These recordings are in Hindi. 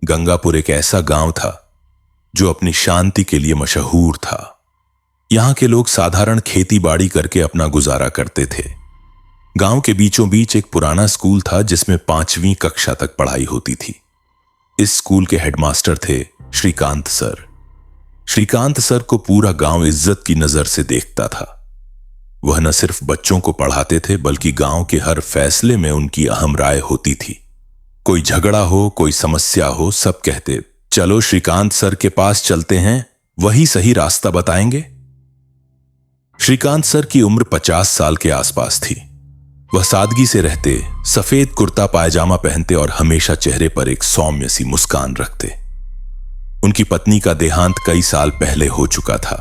गंगापुर एक ऐसा गांव था जो अपनी शांति के लिए मशहूर था। यहां के लोग साधारण खेती बाड़ी करके अपना गुजारा करते थे। गांव के बीचों बीच एक पुराना स्कूल था जिसमें 5वीं कक्षा तक पढ़ाई होती थी। इस स्कूल के हेडमास्टर थे श्रीकांत सर। श्रीकांत सर को पूरा गांव इज्जत की नजर से देखता था। वह न सिर्फ बच्चों को पढ़ाते थे बल्कि गांव के हर फैसले में उनकी अहम राय होती थी। कोई झगड़ा हो, कोई समस्या हो, सब कहते चलो श्रीकांत सर के पास चलते हैं, वही सही रास्ता बताएंगे। श्रीकांत सर की उम्र 50 साल के आसपास थी। वह सादगी से रहते, सफेद कुर्ता पायजामा पहनते और हमेशा चेहरे पर एक सौम्य सी मुस्कान रखते। उनकी पत्नी का देहांत कई साल पहले हो चुका था।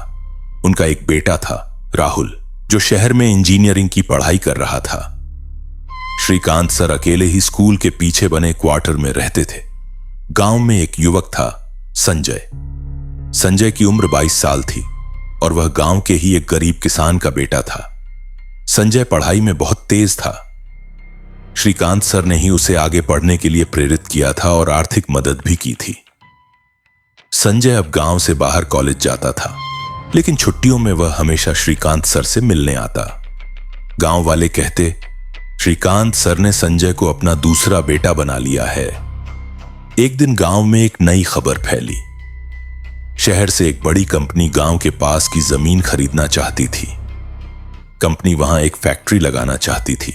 उनका एक बेटा था, राहुल, जो शहर में इंजीनियरिंग की पढ़ाई कर रहा था। श्रीकांत सर अकेले ही स्कूल के पीछे बने क्वार्टर में रहते थे। गांव में एक युवक था, संजय। संजय की उम्र 22 साल थी और वह गांव के ही एक गरीब किसान का बेटा था। संजय पढ़ाई में बहुत तेज था। श्रीकांत सर ने ही उसे आगे पढ़ने के लिए प्रेरित किया था और आर्थिक मदद भी की थी। संजय अब गांव से बाहर कॉलेज जाता था, लेकिन छुट्टियों में वह हमेशा श्रीकांत सर से मिलने आता। गांव वाले कहते, श्रीकांत सर ने संजय को अपना दूसरा बेटा बना लिया है। एक दिन गांव में एक नई खबर फैली। शहर से एक बड़ी कंपनी गांव के पास की जमीन खरीदना चाहती थी। कंपनी वहां एक फैक्ट्री लगाना चाहती थी।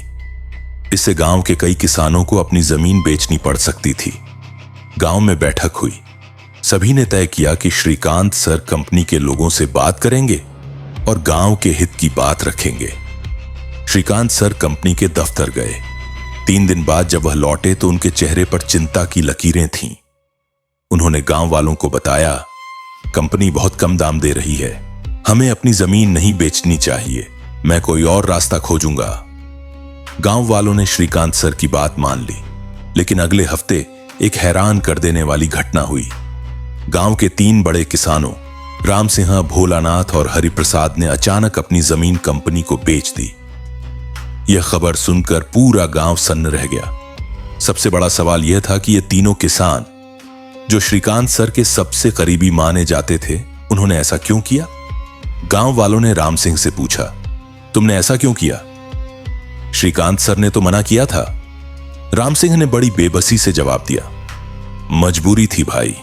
इससे गांव के कई किसानों को अपनी जमीन बेचनी पड़ सकती थी। गांव में बैठक हुई। सभी ने तय किया कि श्रीकांत सर कंपनी के लोगों से बात करेंगे और गांव के हित की बात रखेंगे। श्रीकांत सर कंपनी के दफ्तर गए। 3 दिन बाद जब वह लौटे तो उनके चेहरे पर चिंता की लकीरें थीं। उन्होंने गांव वालों को बताया, कंपनी बहुत कम दाम दे रही है, हमें अपनी जमीन नहीं बेचनी चाहिए, मैं कोई और रास्ता खोजूंगा। गांव वालों ने श्रीकांत सर की बात मान ली, लेकिन अगले हफ्ते एक हैरान कर देने वाली घटना हुई। गांव के 3 बड़े किसानों राम सिंह, भोलानाथ और हरिप्रसाद ने अचानक अपनी जमीन कंपनी को बेच दी। यह खबर सुनकर पूरा गांव सन्न रह गया। सबसे बड़ा सवाल यह था कि ये तीनों किसान, जो श्रीकांत सर के सबसे करीबी माने जाते थे, उन्होंने ऐसा क्यों किया? गांव वालों ने राम सिंह से पूछा, तुमने ऐसा क्यों किया? श्रीकांत सर ने तो मना किया था। राम सिंह ने बड़ी बेबसी से जवाब दिया, मजबूरी थी भाई,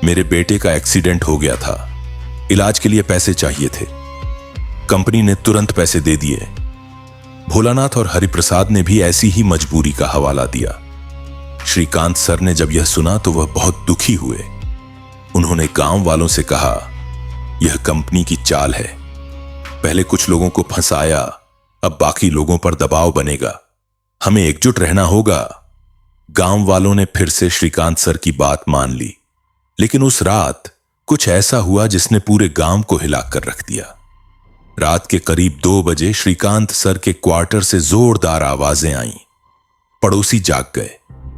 मेरे बेटे का एक्सीडेंट हो गया था, इलाज के लिए पैसे चाहिए थे, कंपनी ने तुरंत पैसे दे दिए। भोलानाथ और हरिप्रसाद ने भी ऐसी ही मजबूरी का हवाला दिया। श्रीकांत सर ने जब यह सुना तो वह बहुत दुखी हुए। उन्होंने गांव वालों से कहा, यह कंपनी की चाल है, पहले कुछ लोगों को फंसाया, अब बाकी लोगों पर दबाव बनेगा, हमें एकजुट रहना होगा। गांव वालों ने फिर से श्रीकांत सर की बात मान ली, लेकिन उस रात कुछ ऐसा हुआ जिसने पूरे गांव को हिलाकर रख दिया। रात के करीब 2 बजे श्रीकांत सर के क्वार्टर से जोरदार आवाजें आईं। पड़ोसी जाग गए।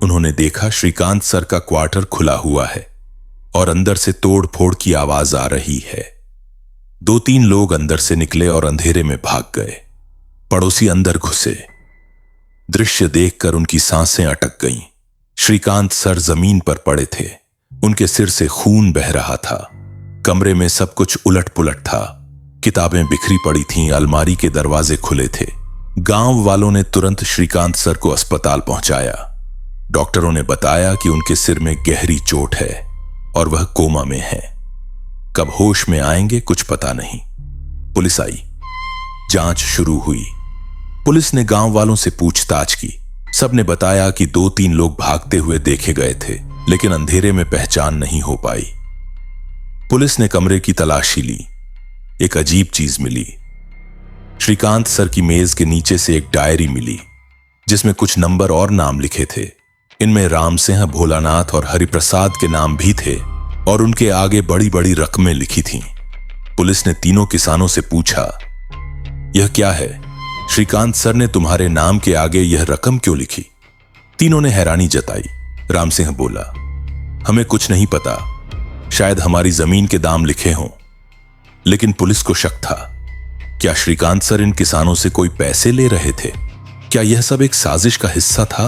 उन्होंने देखा श्रीकांत सर का क्वार्टर खुला हुआ है और अंदर से तोड़ फोड़ की आवाज आ रही है। 2-3 लोग अंदर से निकले और अंधेरे में भाग गए। पड़ोसी अंदर घुसे। दृश्य देखकर उनकी सांसें अटक गईं। श्रीकांत सर जमीन पर पड़े थे। उनके सिर से खून बह रहा था। कमरे में सब कुछ उलट पुलट था। किताबें बिखरी पड़ी थीं, अलमारी के दरवाजे खुले थे। गांव वालों ने तुरंत श्रीकांत सर को अस्पताल पहुंचाया। डॉक्टरों ने बताया कि उनके सिर में गहरी चोट है और वह कोमा में है। कब होश में आएंगे कुछ पता नहीं। पुलिस आई। जांच शुरू हुई। पुलिस ने गांव वालों से पूछताछ की। सबने बताया कि 2-3 लोग भागते हुए देखे गए थे, लेकिन अंधेरे में पहचान नहीं हो पाई। पुलिस ने कमरे की तलाशी ली। एक अजीब चीज मिली। श्रीकांत सर की मेज के नीचे से एक डायरी मिली, जिसमें कुछ नंबर और नाम लिखे थे। इनमें राम सिंह, भोलानाथ और हरिप्रसाद के नाम भी थे और उनके आगे बड़ी बड़ी रकमें लिखी थीं। पुलिस ने तीनों किसानों से पूछा, यह क्या है? श्रीकांत सर ने तुम्हारे नाम के आगे यह रकम क्यों लिखी? तीनों ने हैरानी जताई। राम सिंह बोला, हमें कुछ नहीं पता, शायद हमारी जमीन के दाम लिखे हों। लेकिन पुलिस को शक था, क्या श्रीकांत सर इन किसानों से कोई पैसे ले रहे थे? क्या यह सब एक साजिश का हिस्सा था?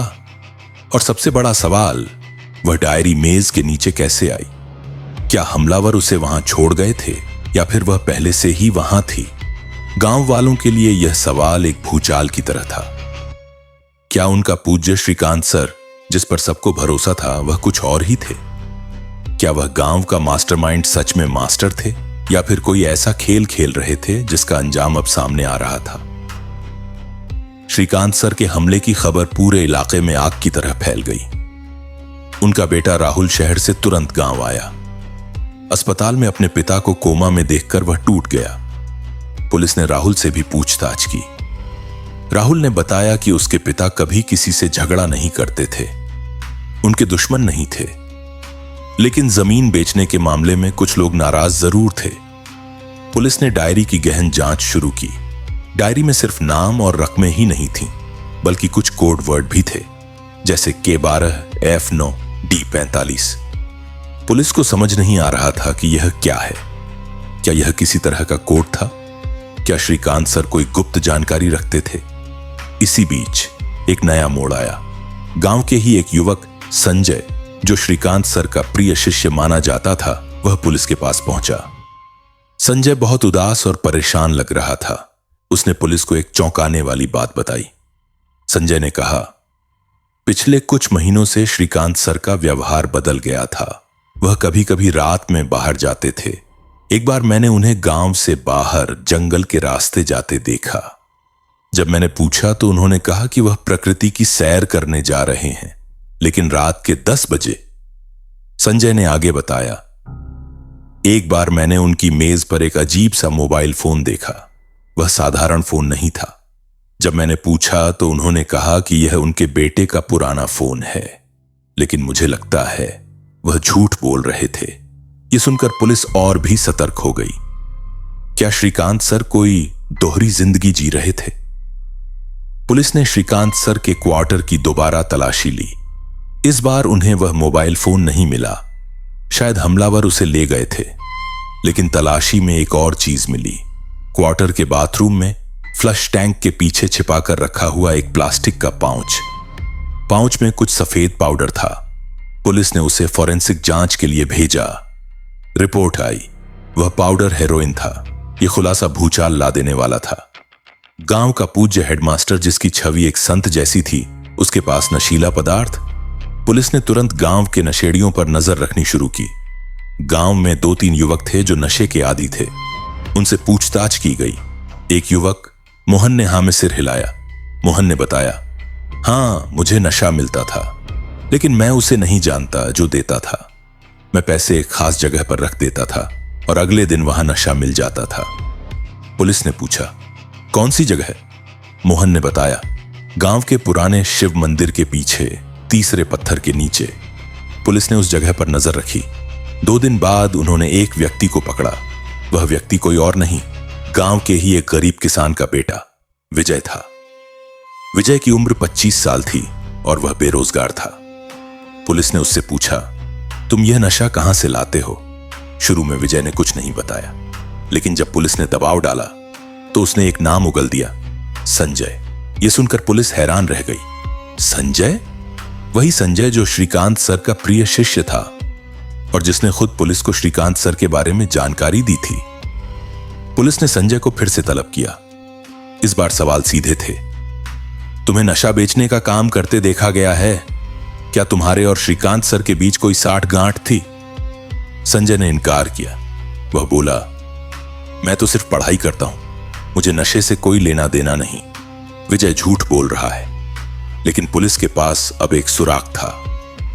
और सबसे बड़ा सवाल, वह डायरी मेज के नीचे कैसे आई? क्या हमलावर उसे वहां छोड़ गए थे या फिर वह पहले से ही वहां थी? गांव वालों के लिए यह सवाल एक भूचाल की तरह था। क्या उनका पूज्य श्रीकांत सर, जिस पर सबको भरोसा था, वह कुछ और ही थे? क्या वह गांव का मास्टरमाइंड सच में मास्टर थे या फिर कोई ऐसा खेल खेल रहे थे जिसका अंजाम अब सामने आ रहा था? श्रीकांत सर के हमले की खबर पूरे इलाके में आग की तरह फैल गई। उनका बेटा राहुल शहर से तुरंत गांव आया। अस्पताल में अपने पिता को कोमा में देखकर वह टूट गया। पुलिस ने राहुल से भी पूछताछ की। राहुल ने बताया कि उसके पिता कभी किसी से झगड़ा नहीं करते थे, उनके दुश्मन नहीं थे, लेकिन जमीन बेचने के मामले में कुछ लोग नाराज जरूर थे। पुलिस ने डायरी की गहन जांच शुरू की। डायरी में सिर्फ नाम और रकमें ही नहीं थीं, बल्कि कुछ कोड वर्ड भी थे, जैसे K12, F9, D45। पुलिस को समझ नहीं आ रहा था कि यह क्या है। क्या यह किसी तरह का कोड था? क्या श्रीकांत सर कोई गुप्त जानकारी रखते थे? इसी बीच एक नया मोड़ आया। गांव के ही एक युवक संजय, जो श्रीकांत सर का प्रिय शिष्य माना जाता था, वह पुलिस के पास पहुंचा। संजय बहुत उदास और परेशान लग रहा था। उसने पुलिस को एक चौंकाने वाली बात बताई। संजय ने कहा, पिछले कुछ महीनों से श्रीकांत सर का व्यवहार बदल गया था। वह कभी कभी रात में बाहर जाते थे। एक बार मैंने उन्हें गांव से बाहर जंगल के रास्ते जाते देखा। जब मैंने पूछा तो उन्होंने कहा कि वह प्रकृति की सैर करने जा रहे हैं, लेकिन रात के 10 बजे। संजय ने आगे बताया, एक बार मैंने उनकी मेज पर एक अजीब सा मोबाइल फोन देखा। वह साधारण फोन नहीं था। जब मैंने पूछा तो उन्होंने कहा कि यह उनके बेटे का पुराना फोन है, लेकिन मुझे लगता है वह झूठ बोल रहे थे। यह सुनकर पुलिस और भी सतर्क हो गई। क्या श्रीकांत सर कोई दोहरी जिंदगी जी रहे थे? पुलिस ने श्रीकांत सर के क्वार्टर की दोबारा तलाशी ली। इस बार उन्हें वह मोबाइल फोन नहीं मिला। शायद हमलावर उसे ले गए थे, लेकिन तलाशी में एक और चीज मिली। क्वार्टर के बाथरूम में फ्लश टैंक के पीछे छिपाकर रखा हुआ एक प्लास्टिक का पाउच में कुछ सफेद पाउडर था। पुलिस ने उसे फॉरेंसिक जांच के लिए भेजा। रिपोर्ट आई, वह पाउडर हेरोइन था। यह खुलासा भूचाल ला देने वाला था। गांव का पूज्य हेडमास्टर, जिसकी छवि एक संत जैसी थी, उसके पास नशीला पदार्थ। पुलिस ने तुरंत गांव के नशेड़ियों पर नजर रखनी शुरू की। गांव में 2-3 युवक थे जो नशे के आदी थे। उनसे पूछताछ की गई। एक युवक मोहन ने हाँ में सिर हिलाया। मोहन ने बताया, हाँ, मुझे नशा मिलता था, लेकिन मैं उसे नहीं जानता जो देता था। मैं पैसे एक खास जगह पर रख देता था और अगले दिन वहां नशा मिल जाता था। पुलिस ने पूछा, कौन सी जगह? मोहन ने बताया, गांव के पुराने शिव मंदिर के पीछे, तीसरे पत्थर के नीचे। पुलिस ने उस जगह पर नजर रखी। 2 दिन बाद उन्होंने एक व्यक्ति को पकड़ा। वह व्यक्ति कोई और नहीं, गांव के ही एक गरीब किसान का बेटा विजय था। विजय की उम्र 25 साल थी और वह बेरोजगार था। पुलिस ने उससे पूछा, तुम यह नशा कहां से लाते हो? शुरू में विजय ने कुछ नहीं बताया, लेकिन जब पुलिस ने दबाव डाला तो उसने एक नाम उगल दिया, संजय। यह सुनकर पुलिस हैरान रह गई। संजय? वही संजय जो श्रीकांत सर का प्रिय शिष्य था और जिसने खुद पुलिस को श्रीकांत सर के बारे में जानकारी दी थी। पुलिस ने संजय को फिर से तलब किया। इस बार सवाल सीधे थे। तुम्हें नशा बेचने का काम करते देखा गया है। क्या तुम्हारे और श्रीकांत सर के बीच कोई साठ गांठ थी? संजय ने इनकार किया। वह बोला, मैं तो सिर्फ पढ़ाई करता हूं, मुझे नशे से कोई लेना देना नहीं। विजय झूठ बोल रहा है। लेकिन पुलिस के पास अब एक सुराग था।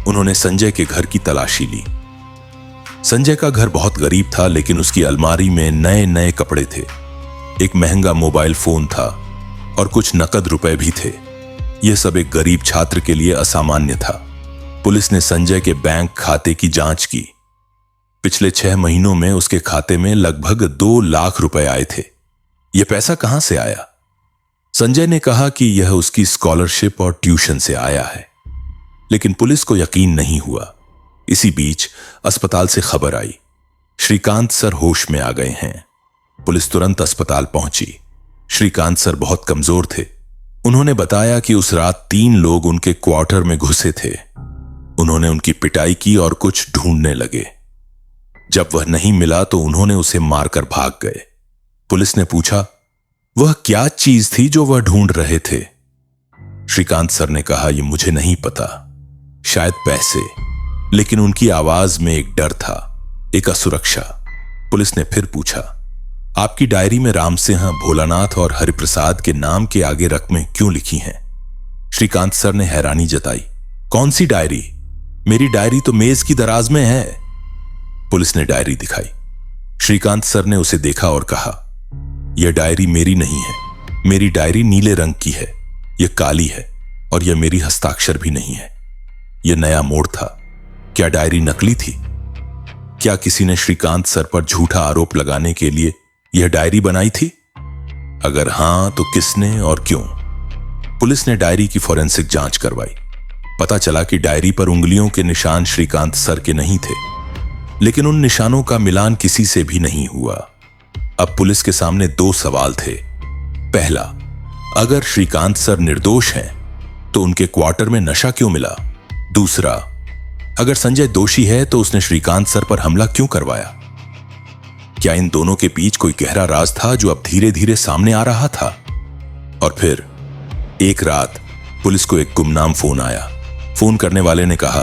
उन्होंने संजय के घर की तलाशी ली। संजय का घर बहुत गरीब था, लेकिन उसकी अलमारी में नए नए कपड़े थे, एक महंगा मोबाइल फोन था और कुछ नकद रुपए भी थे। यह सब एक गरीब छात्र के लिए असामान्य था। पुलिस ने संजय के बैंक खाते की जांच की। पिछले 6 महीनों में उसके खाते में लगभग 2 लाख रुपए आए थे। यह पैसा कहां से आया? संजय ने कहा कि यह उसकी स्कॉलरशिप और ट्यूशन से आया है, लेकिन पुलिस को यकीन नहीं हुआ। इसी बीच अस्पताल से खबर आई, श्रीकांत सर होश में आ गए हैं। पुलिस तुरंत अस्पताल पहुंची। श्रीकांत सर बहुत कमजोर थे। उन्होंने बताया कि उस रात 3 लोग उनके क्वार्टर में घुसे थे। उन्होंने उनकी पिटाई की और कुछ ढूंढने लगे। जब वह नहीं मिला तो उन्होंने उसे मारकर भाग गए। पुलिस ने पूछा, वह क्या चीज थी जो वह ढूंढ रहे थे? श्रीकांत सर ने कहा, यह मुझे नहीं पता, शायद पैसे। लेकिन उनकी आवाज में एक डर था, एक असुरक्षा। पुलिस ने फिर पूछा, आपकी डायरी में रामसिंह, भोलानाथ और हरिप्रसाद के नाम के आगे रकमें क्यों लिखी हैं? श्रीकांत सर ने हैरानी जताई, कौन सी डायरी? मेरी डायरी तो मेज की दराज में है। पुलिस ने डायरी दिखाई। श्रीकांत सर ने उसे देखा और कहा, यह डायरी मेरी नहीं है। मेरी डायरी नीले रंग की है, यह काली है और यह मेरी हस्ताक्षर भी नहीं है। यह नया मोड़ था। क्या डायरी नकली थी? क्या किसी ने श्रीकांत सर पर झूठा आरोप लगाने के लिए यह डायरी बनाई थी? अगर हां तो किसने और क्यों? पुलिस ने डायरी की फॉरेंसिक जांच करवाई। पता चला कि डायरी पर उंगलियों के निशान श्रीकांत सर के नहीं थे, लेकिन उन निशानों का मिलान किसी से भी नहीं हुआ। अब पुलिस के सामने दो सवाल थे। पहला, अगर श्रीकांत सर निर्दोष हैं तो उनके क्वार्टर में नशा क्यों मिला? दूसरा, अगर संजय दोषी है तो उसने श्रीकांत सर पर हमला क्यों करवाया? क्या इन दोनों के बीच कोई गहरा राज था जो अब धीरे धीरे सामने आ रहा था? और फिर एक रात पुलिस को एक गुमनाम फोन आया। फोन करने वाले ने कहा,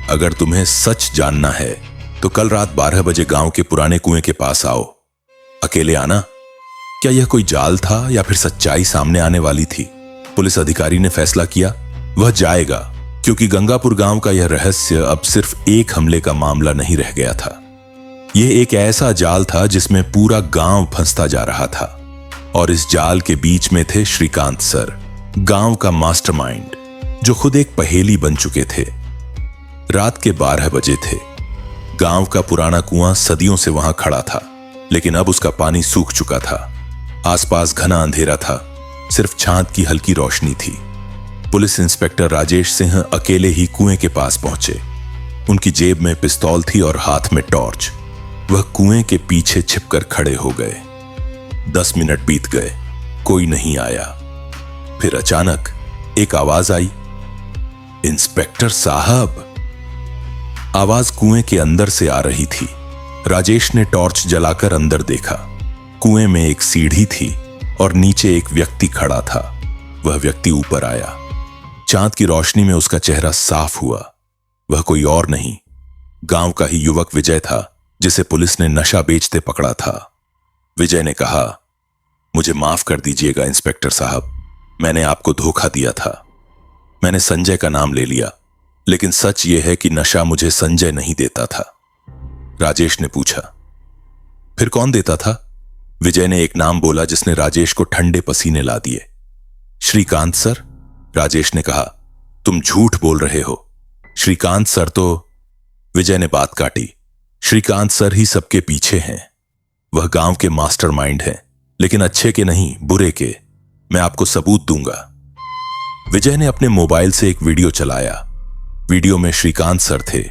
अगर तुम्हें सच जानना है तो कल रात 12 बजे गांव के पुराने कुएं के पास आओ, अकेले आना। क्या यह कोई जाल था या फिर सच्चाई सामने आने वाली थी? पुलिस अधिकारी ने फैसला किया, वह जाएगा, क्योंकि गंगापुर गांव का यह रहस्य अब सिर्फ एक हमले का मामला नहीं रह गया था। यह एक ऐसा जाल था जिसमें पूरा गांव फंसता जा रहा था, और इस जाल के बीच में थे श्रीकांत सर, गांव का मास्टरमाइंड, जो खुद एक पहेली बन चुके थे। रात के 12 बजे थे। गांव का पुराना कुआं सदियों से वहां खड़ा था, लेकिन अब उसका पानी सूख चुका था। आसपास घना अंधेरा था, सिर्फ चांद की हल्की रोशनी थी। पुलिस इंस्पेक्टर राजेश सिंह अकेले ही कुएं के पास पहुंचे। उनकी जेब में पिस्तौल थी और हाथ में टॉर्च। वह कुएं के पीछे छिपकर खड़े हो गए। 10 मिनट बीत गए, कोई नहीं आया। फिर अचानक एक आवाज आई, इंस्पेक्टर साहब। आवाज कुएं के अंदर से आ रही थी। राजेश ने टॉर्च जलाकर अंदर देखा। कुएं में एक सीढ़ी थी और नीचे एक व्यक्ति खड़ा था। वह व्यक्ति ऊपर आया। चांद की रोशनी में उसका चेहरा साफ हुआ। वह कोई और नहीं, गांव का ही युवक विजय था, जिसे पुलिस ने नशा बेचते पकड़ा था। विजय ने कहा, मुझे माफ कर दीजिएगा इंस्पेक्टर साहब, मैंने आपको धोखा दिया था। मैंने संजय का नाम ले लिया, लेकिन सच यह है कि नशा मुझे संजय नहीं देता था। राजेश ने पूछा, फिर कौन देता था? विजय ने एक नाम बोला जिसने राजेश को ठंडे पसीने ला दिए। श्रीकांत सर। राजेश ने कहा, तुम झूठ बोल रहे हो। श्रीकांत सर तो। विजय ने बात काटी, श्रीकांत सर ही सबके पीछे हैं। वह गांव के मास्टरमाइंड हैं, लेकिन अच्छे के नहीं, बुरे के। मैं आपको सबूत दूंगा। विजय ने अपने मोबाइल से एक वीडियो चलाया। वीडियो में श्रीकांत सर थे,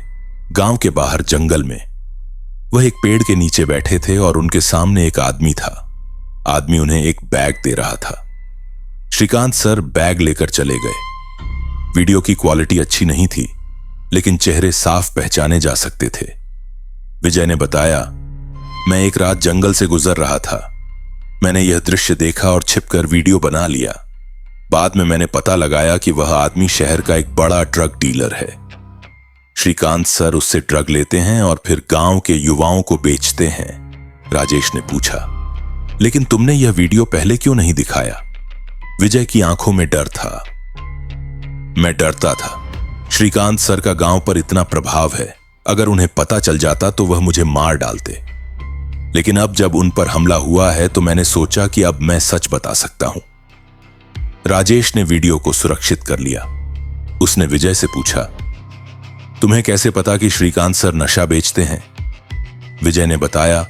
गांव के बाहर जंगल में। वह एक पेड़ के नीचे बैठे थे और उनके सामने एक आदमी था। आदमी उन्हें एक बैग दे रहा था। श्रीकांत सर बैग लेकर चले गए। वीडियो की क्वालिटी अच्छी नहीं थी, लेकिन चेहरे साफ पहचाने जा सकते थे। विजय ने बताया, मैं एक रात जंगल से गुजर रहा था। मैंने यह दृश्य देखा और छिपकर वीडियो बना लिया। बाद में मैंने पता लगाया कि वह आदमी शहर का एक बड़ा ड्रग डीलर है। श्रीकांत सर उससे ड्रग लेते हैं और फिर गांव के युवाओं को बेचते हैं। राजेश ने पूछा, लेकिन तुमने यह वीडियो पहले क्यों नहीं दिखाया? विजय की आंखों में डर था। मैं डरता था। श्रीकांत सर का गांव पर इतना प्रभाव है, अगर उन्हें पता चल जाता तो वह मुझे मार डालते। लेकिन अब जब उन पर हमला हुआ है तो मैंने सोचा कि अब मैं सच बता सकता हूं। राजेश ने वीडियो को सुरक्षित कर लिया। उसने विजय से पूछा, तुम्हें कैसे पता कि श्रीकांत सर नशा बेचते हैं? विजय ने बताया,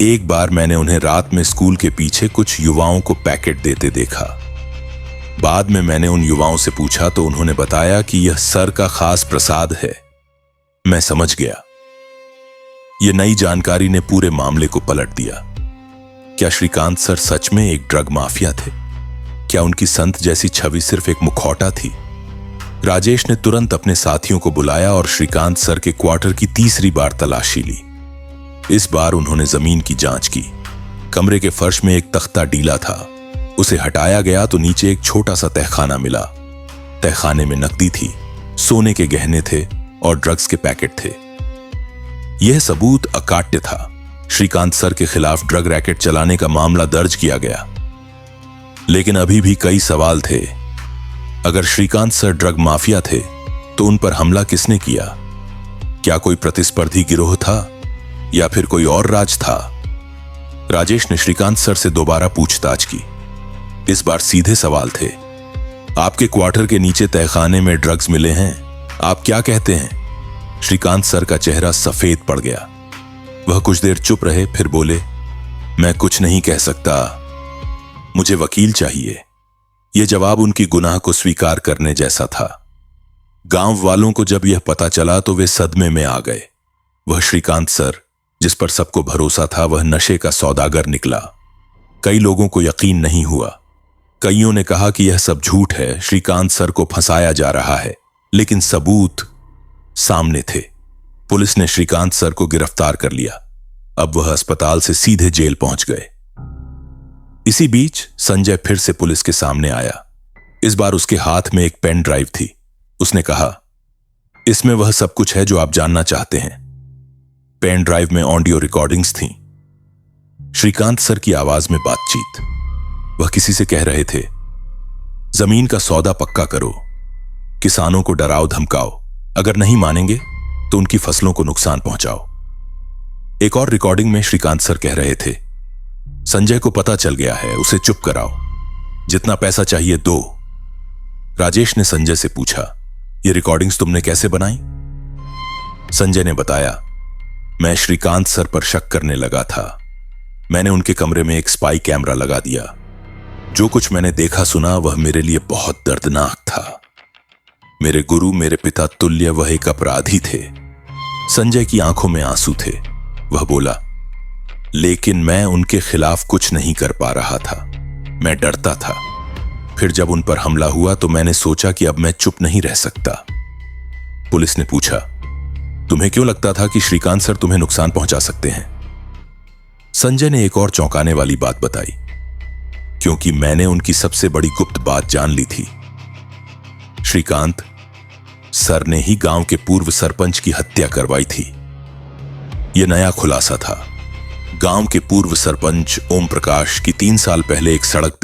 एक बार मैंने उन्हें रात में स्कूल के पीछे कुछ युवाओं को पैकेट देते देखा। बाद में मैंने उन युवाओं से पूछा तो उन्होंने बताया कि यह सर का खास प्रसाद है। मैं समझ गया। यह नई जानकारी ने पूरे मामले को पलट दिया। क्या श्रीकांत सर सच में एक ड्रग माफिया थे? क्या उनकी संत जैसी छवि सिर्फ एक मुखौटा थी? राजेश ने तुरंत अपने साथियों को बुलाया और श्रीकांत सर के क्वार्टर की तीसरी बार तलाशी ली। इस बार उन्होंने जमीन की जांच की। कमरे के फर्श में एक तख्ता डीला था। उसे हटाया गया तो नीचे एक छोटा सा तहखाना मिला। तहखाने में नकदी थी, सोने के गहने थे और ड्रग्स के पैकेट थे। यह सबूत अकाट्य था। श्रीकांत सर के खिलाफ ड्रग रैकेट चलाने का मामला दर्ज किया गया। लेकिन अभी भी कई सवाल थे। अगर श्रीकांत सर ड्रग माफिया थे तो उन पर हमला किसने किया? क्या कोई प्रतिस्पर्धी गिरोह था या फिर कोई और राज था? राजेश ने श्रीकांत सर से दोबारा पूछताछ की। इस बार सीधे सवाल थे। आपके क्वार्टर के नीचे तहखाने में ड्रग्स मिले हैं, आप क्या कहते हैं? श्रीकांत सर का चेहरा सफेद पड़ गया। वह कुछ देर चुप रहे, फिर बोले, मैं कुछ नहीं कह सकता, मुझे वकील चाहिए। यह जवाब उनकी गुनाह को स्वीकार करने जैसा था। गांव वालों को जब यह पता चला तो वे सदमे में आ गए। वह श्रीकांत सर जिस पर सबको भरोसा था, वह नशे का सौदागर निकला। कई लोगों को यकीन नहीं हुआ। कईयों ने कहा कि यह सब झूठ है, श्रीकांत सर को फंसाया जा रहा है। लेकिन सबूत सामने थे। पुलिस ने श्रीकांत सर को गिरफ्तार कर लिया। अब वह अस्पताल से सीधे जेल पहुंच गए। इसी बीच संजय फिर से पुलिस के सामने आया। इस बार उसके हाथ में एक पेन ड्राइव थी। उसने कहा, इसमें वह सब कुछ है जो आप जानना चाहते हैं। पेन ड्राइव में ऑडियो रिकॉर्डिंग्स थीं। श्रीकांत सर की आवाज में बातचीत। वह किसी से कह रहे थे, जमीन का सौदा पक्का करो, किसानों को डराओ धमकाओ, अगर नहीं मानेंगे तो उनकी फसलों को नुकसान पहुंचाओ। एक और रिकॉर्डिंग में श्रीकांत सर कह रहे थे, संजय को पता चल गया है, उसे चुप कराओ, जितना पैसा चाहिए दो। राजेश ने संजय से पूछा, ये रिकॉर्डिंग्स तुमने कैसे बनाई? संजय ने बताया, मैं श्रीकांत सर पर शक करने लगा था। मैंने उनके कमरे में एक स्पाई कैमरा लगा दिया। जो कुछ मैंने देखा सुना वह मेरे लिए बहुत दर्दनाक था। मेरे गुरु, मेरे पिता तुल्य वह एक अपराधी थे। संजय की आंखों में आंसू थे। वह बोला, लेकिन मैं उनके खिलाफ कुछ नहीं कर पा रहा था। मैं डरता था। फिर जब उन पर हमला हुआ तो मैंने सोचा कि अब मैं चुप नहीं रह सकता। पुलिस ने पूछा, तुम्हें क्यों लगता था कि श्रीकांत सर तुम्हें नुकसान पहुंचा सकते हैं? संजय ने एक और चौंकाने वाली बात बताई, क्योंकि मैंने उनकी सबसे बड़ी गुप्त बात जान ली थी। श्रीकांत सर ने ही गांव के पूर्व सरपंच की हत्या करवाई थी। यह नया खुलासा था। गांव के पूर्व सरपंच ओम प्रकाश की 3 साल पहले एक सड़क